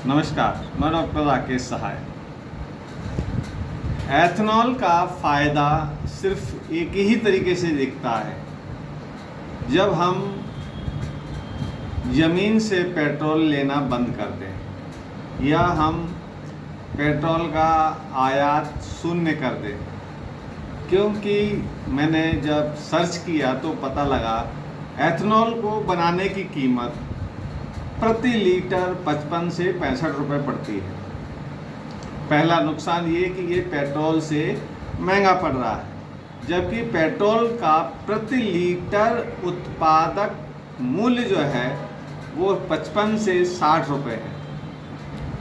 नमस्कार, मैं डॉक्टर राकेश सहाय। एथेनॉल का फ़ायदा सिर्फ एक ही तरीके से दिखता है, जब हम ज़मीन से पेट्रोल लेना बंद कर दें या हम पेट्रोल का आयात शून्य कर दें। क्योंकि मैंने जब सर्च किया तो पता लगा एथेनॉल को बनाने की कीमत प्रति लीटर 55 से 65 रुपये पड़ती है। पहला नुकसान ये कि ये पेट्रोल से महंगा पड़ रहा है, जबकि पेट्रोल का प्रति लीटर उत्पादक मूल्य जो है वो 55 से 60 रुपये है,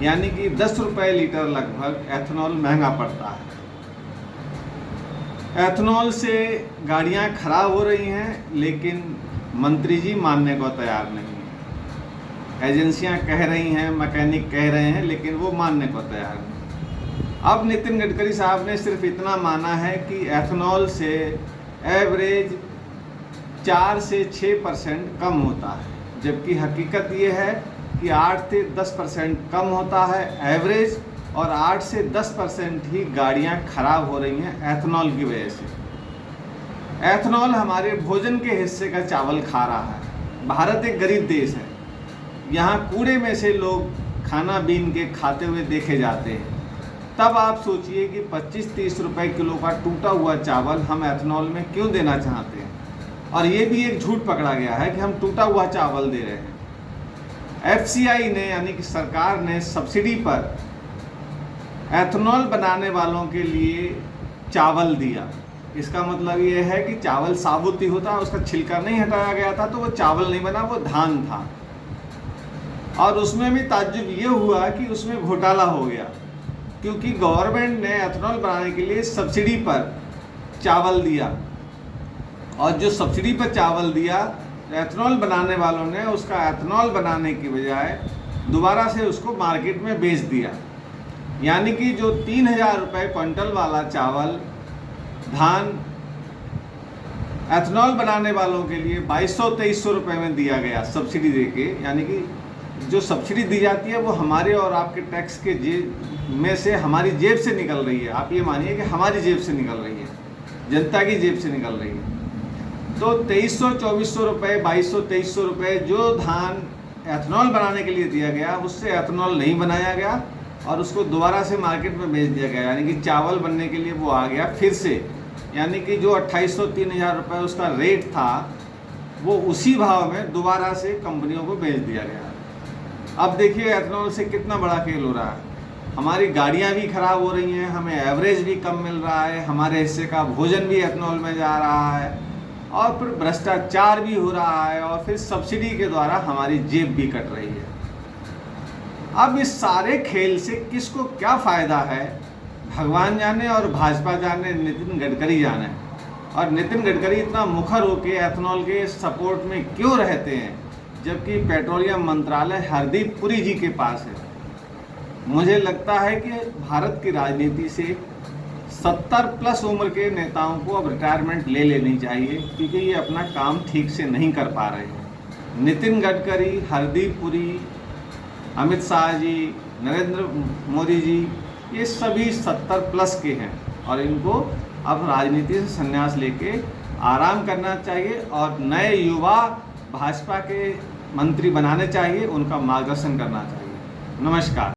यानी कि 10 रुपये लीटर लगभग एथेनॉल महंगा पड़ता है। एथेनॉल से गाड़ियां खराब हो रही हैं, लेकिन मंत्री जी मानने को तैयार नहीं है। एजेंसियां कह रही हैं, मैकेनिक कह रहे हैं, लेकिन वो मानने को तैयार नहीं। अब नितिन गडकरी साहब ने सिर्फ इतना माना है कि एथेनॉल से एवरेज 4 से 6% कम होता है, जबकि हकीकत ये है कि 8 से 10% कम होता है एवरेज, और 8 से 10% ही गाड़ियां खराब हो रही हैं एथेनॉल की वजह से। एथेनॉल हमारे भोजन के हिस्से का चावल खा रहा है। भारत एक गरीब देश है, यहाँ कूड़े में से लोग खाना बीन के खाते हुए देखे जाते हैं। तब आप सोचिए कि 25-30 रुपए किलो का टूटा हुआ चावल हम एथेनॉल में क्यों देना चाहते हैं। और ये भी एक झूठ पकड़ा गया है कि हम टूटा हुआ चावल दे रहे हैं। FCI ने यानी कि सरकार ने सब्सिडी पर एथेनॉल बनाने वालों के लिए चावल दिया। इसका मतलब ये है कि चावल साबुत ही होता, उसका छिलका नहीं हटाया गया था, तो वो चावल नहीं बना, वो धान था। और उसमें भी ताज्जुब ये हुआ कि उसमें घोटाला हो गया, क्योंकि गवर्नमेंट ने एथेनॉल बनाने के लिए सब्सिडी पर चावल दिया, और जो सब्सिडी पर चावल दिया एथेनॉल बनाने वालों ने उसका एथेनॉल बनाने की बजाय दोबारा से उसको मार्केट में बेच दिया। यानी कि जो 3000 रुपये क्विंटल वाला चावल धान एथेनॉल बनाने वालों के लिए 2200-2300 रुपये में दिया गया सब्सिडी देके। यानी कि जो सब्सिडी दी जाती है वो हमारे और आपके टैक्स के में से हमारी जेब से निकल रही है। आप ये मानिए कि हमारी जेब से निकल रही है, जनता की जेब से निकल रही है। तो 2300-2400 रुपये, 2200-2300 रुपये जो धान एथेनॉल बनाने के लिए दिया गया, उससे एथेनॉल नहीं बनाया गया और उसको दोबारा से मार्केट में बेच दिया गया। यानी कि चावल बनने के लिए वो आ गया फिर से, यानी कि जो 2800-3000 रुपये उसका रेट था, वो उसी भाव में दोबारा से कंपनियों को बेच दिया गया। अब देखिए एथेनॉल से कितना बड़ा खेल हो रहा है। हमारी गाड़ियां भी खराब हो रही हैं, हमें एवरेज भी कम मिल रहा है, हमारे हिस्से का भोजन भी एथेनॉल में जा रहा है, और फिर भ्रष्टाचार भी हो रहा है, और फिर सब्सिडी के द्वारा हमारी जेब भी कट रही है। अब इस सारे खेल से किसको क्या फ़ायदा है, भगवान जाने और भाजपा जाने, नितिन गडकरी जाने। और नितिन गडकरी इतना मुखर होकर एथेनॉल के सपोर्ट में क्यों रहते हैं, जबकि पेट्रोलियम मंत्रालय हरदीप पुरी जी के पास है। मुझे लगता है कि भारत की राजनीति से 70+ उम्र के नेताओं को अब रिटायरमेंट ले लेनी चाहिए, क्योंकि ये अपना काम ठीक से नहीं कर पा रहे हैं। नितिन गडकरी, हरदीप पुरी, अमित शाह जी, नरेंद्र मोदी जी, ये सभी 70+ के हैं, और इनको अब राजनीति से संन्यास लेके आराम करना चाहिए और नए युवा भाजपा के मंत्री बनाने चाहिए, उनका मार्गदर्शन करना चाहिए। नमस्कार।